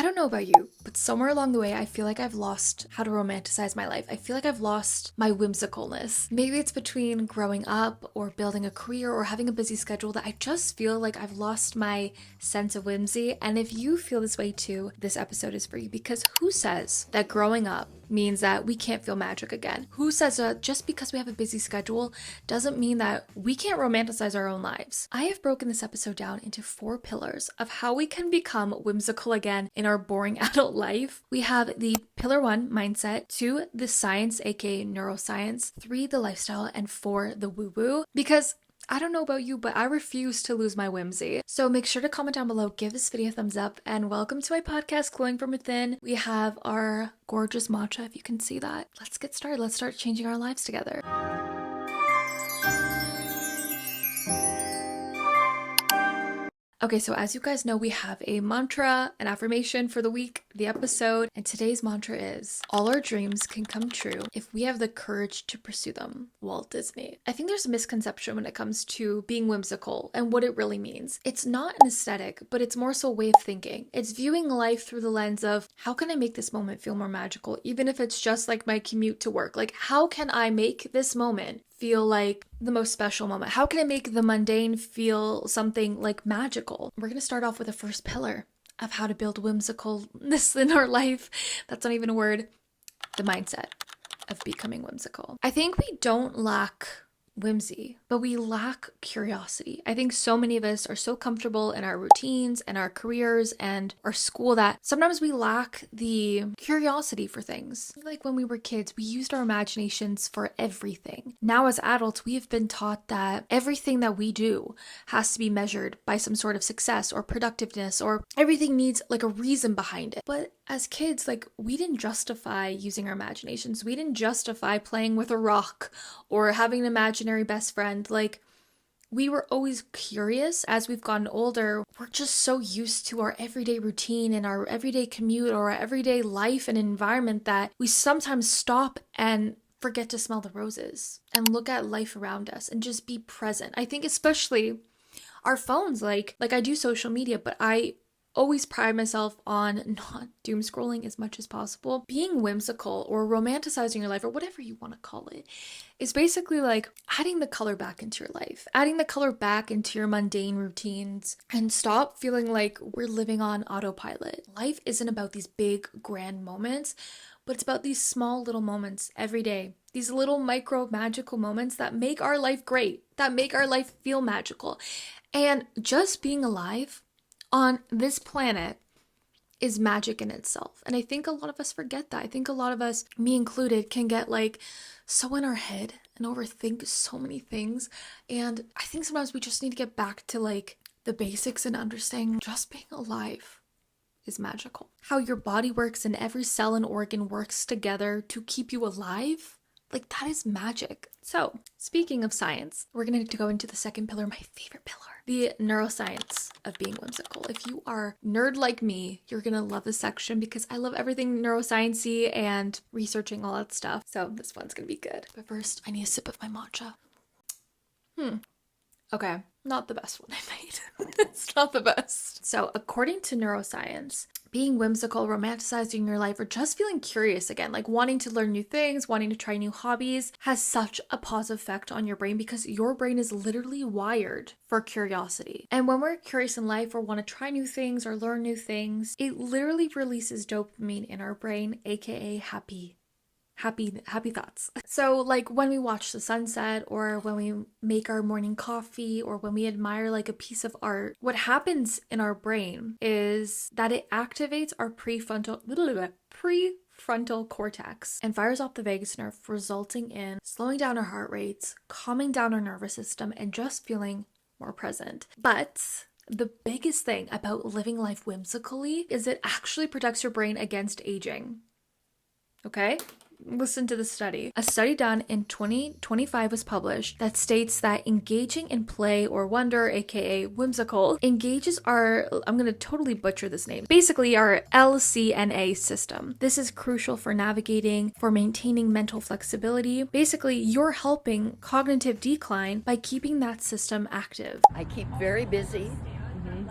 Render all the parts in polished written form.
I don't know about you, but somewhere along the way, I feel like I've lost how to romanticize my life. I feel like I've lost my whimsicalness. Maybe it's between growing up or building a career or having a busy schedule that I just feel like I've lost my sense of whimsy. And if you feel this way too, this episode is for you, because who says that growing up means that we can't feel magic again? Who says that just because we have a busy schedule doesn't mean that we can't romanticize our own lives? I have broken this episode down into 4 pillars of how we can become whimsical again in our boring adult life. We have the pillar 1, mindset, 2, the science, aka neuroscience, 3, the lifestyle, and 4, the woo-woo. Because I don't know about you, but I refuse to lose my whimsy. So make sure to comment down below, give this video a thumbs up, and welcome to my podcast, Glowing From Within. We have our gorgeous matcha, if you can see that. Let's get started. Let's start changing our lives together. Okay, so as you guys know, we have a mantra, an affirmation for the week, the episode, and today's mantra is, all our dreams can come true if we have the courage to pursue them. Walt Disney. I think there's a misconception when it comes to being whimsical and what it really means. It's not an aesthetic, but it's more so a way of thinking. It's viewing life through the lens of, how can I make this moment feel more magical, even if it's just like my commute to work? Like, how can I make this moment feel like the most special moment? How can I make the mundane feel something like magical? We're going to start off with the first pillar of how to build whimsicalness in our life. That's not even a word. The mindset of becoming whimsical. I think we don't lack whimsy, but we lack curiosity. I think so many of us are so comfortable in our routines and our careers and our school that sometimes we lack the curiosity for things. Like when we were kids, we used our imaginations for everything. Now as adults, we have been taught that everything that we do has to be measured by some sort of success or productiveness, or everything needs like a reason behind it. But as kids, like, we didn't justify using our imaginations. We didn't justify playing with a rock or having an imaginary best friend. Like, we were always curious. As we've gotten older, we're just so used to our everyday routine and our everyday commute or our everyday life and environment that we sometimes stop and forget to smell the roses and look at life around us and just be present. I think especially our phones, like I do social media, but I always pride myself on not doom scrolling as much as possible. Being whimsical or romanticizing your life, or whatever you want to call it, is basically like adding the color back into your life, adding the color back into your mundane routines, and stop feeling like we're living on autopilot. Life isn't about these big, grand moments, but it's about these small little moments every day. These little micro magical moments that make our life great, that make our life feel magical. And just being alive on this planet is magic in itself. And I think a lot of us forget that. I think a lot of us, me included, can get like so in our head and overthink so many things. And I think sometimes we just need to get back to like the basics and understanding just being alive is magical. How your body works and every cell and organ works together to keep you alive. Like, that is magic. So, speaking of science, we're going to go into the second pillar, my favorite pillar, the neuroscience of being whimsical. If you are nerd like me, you're going to love this section because I love everything neuroscience-y and researching all that stuff. So this one's going to be good. But first, I need a sip of my matcha. Okay, not the best one I made. It's not the best. So according to neuroscience, being whimsical, romanticizing your life, or just feeling curious again, like wanting to learn new things, wanting to try new hobbies, has such a positive effect on your brain because your brain is literally wired for curiosity. And when we're curious in life or want to try new things or learn new things, it literally releases dopamine in our brain, aka happy thoughts. So like when we watch the sunset, or when we make our morning coffee, or when we admire like a piece of art, what happens in our brain is that it activates our prefrontal cortex and fires off the vagus nerve, resulting in slowing down our heart rates, calming down our nervous system, and just feeling more present. But the biggest thing about living life whimsically is it actually protects your brain against aging. Okay? Listen to the study. A study done in 2025 was published that states that engaging in play or wonder, aka whimsical, engages our, I'm going to totally butcher this name, basically our LCNA system. This is crucial for navigating, for maintaining mental flexibility. Basically, you're helping cognitive decline by keeping that system active. I keep very busy.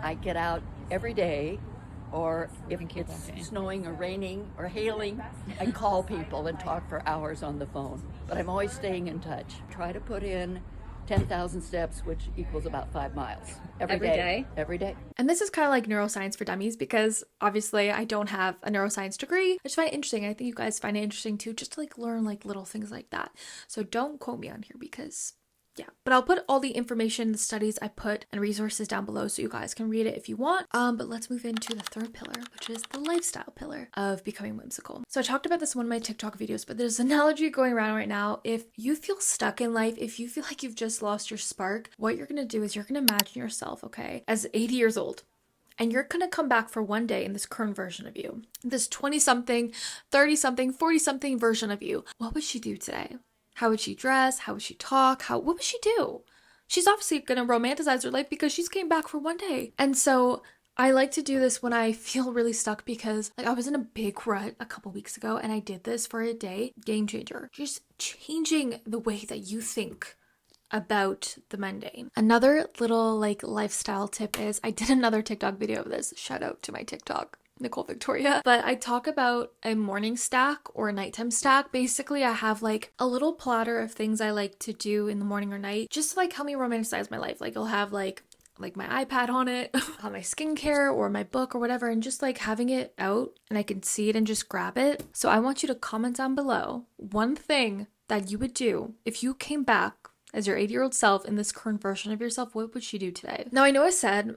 I get out every day or if it's snowing or raining or hailing, I call people and talk for hours on the phone. But I'm always staying in touch. Try to put in 10,000 steps, which equals about 5 miles every day. Every day. And this is kind of like neuroscience for dummies because obviously I don't have a neuroscience degree. I just find it interesting. I think you guys find it interesting too, just to like learn like little things like that. So don't quote me on here because yeah, but I'll put all the information, the studies I put and resources down below so you guys can read it if you want. But let's move into the third pillar, which is the lifestyle pillar of becoming whimsical. So I talked about this in one of my TikTok videos, but there's an analogy going around right now. If you feel stuck in life, if you feel like you've just lost your spark, what you're going to do is you're going to imagine yourself, okay, as 80 years old. And you're going to come back for one day in this current version of you, this 20-something, 30-something, 40-something version of you. What would she do today? How would she dress? How would she talk? What would she do? She's obviously going to romanticize her life because she's came back for one day. And so I like to do this when I feel really stuck because like I was in a big rut a couple weeks ago and I did this for a day. Game changer. Just changing the way that you think about the mundane. Another little like lifestyle tip is I did another TikTok video of this. Shout out to my TikTok, Nicole Victoriia. But I talk about a morning stack or a nighttime stack. Basically, I have like a little platter of things I like to do in the morning or night, just to like help me romanticize my life. Like I'll have like my iPad on it, on my skincare or my book or whatever, and just like having it out and I can see it and just grab it. So I want you to comment down below one thing that you would do if you came back as your 80-year-old self in this current version of yourself. What would she do today? Now, I know I said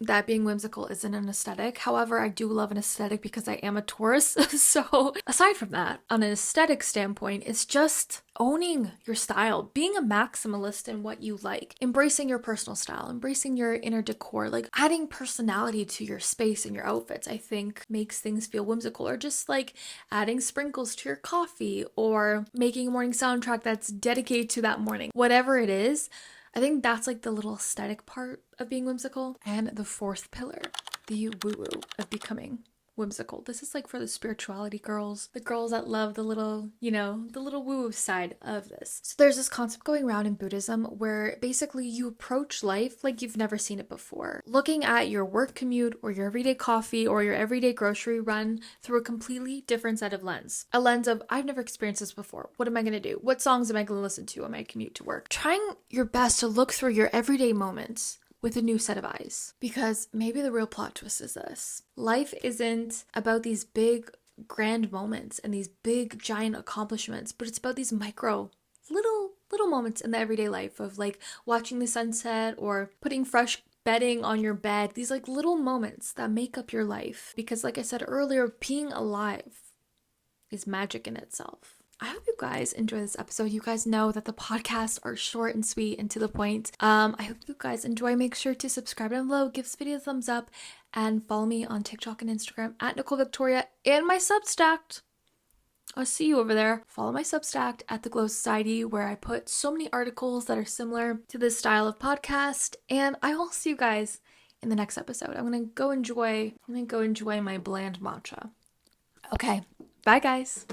that being whimsical isn't an aesthetic. However, I do love an aesthetic because I am a Taurus. So aside from that, on an aesthetic standpoint, it's just owning your style, being a maximalist in what you like, embracing your personal style, embracing your inner decor, like adding personality to your space and your outfits, I think makes things feel whimsical. Or just like adding sprinkles to your coffee or making a morning soundtrack that's dedicated to that morning. Whatever it is, I think that's like the little aesthetic part of being whimsical. And the fourth pillar, the woo-woo of becoming whimsical. This is like for the spirituality girls, the girls that love the little, the little woo-woo side of this. So there's this concept going around in Buddhism where basically you approach life like you've never seen it before. Looking at your work commute or your everyday coffee or your everyday grocery run through a completely different set of lens. A lens of, I've never experienced this before. What am I going to do? What songs am I going to listen to on my commute to work? Trying your best to look through your everyday moments with a new set of eyes. Because maybe the real plot twist is this. Life isn't about these big, grand moments and these big, giant accomplishments, but it's about these micro, little moments in the everyday life of like watching the sunset or putting fresh bedding on your bed. These like little moments that make up your life. Because like I said earlier, being alive is magic in itself. I hope you guys enjoy this episode. You guys know that the podcasts are short and sweet and to the point. I hope you guys enjoy. Make sure to subscribe down below, give this video a thumbs up, and follow me on TikTok and Instagram at Nicole Victoriia and my Substack. I'll see you over there. Follow my Substack at The Glow Society, where I put so many articles that are similar to this style of podcast. And I will see you guys in the next episode. I'm gonna go enjoy my bland matcha. Okay, bye guys.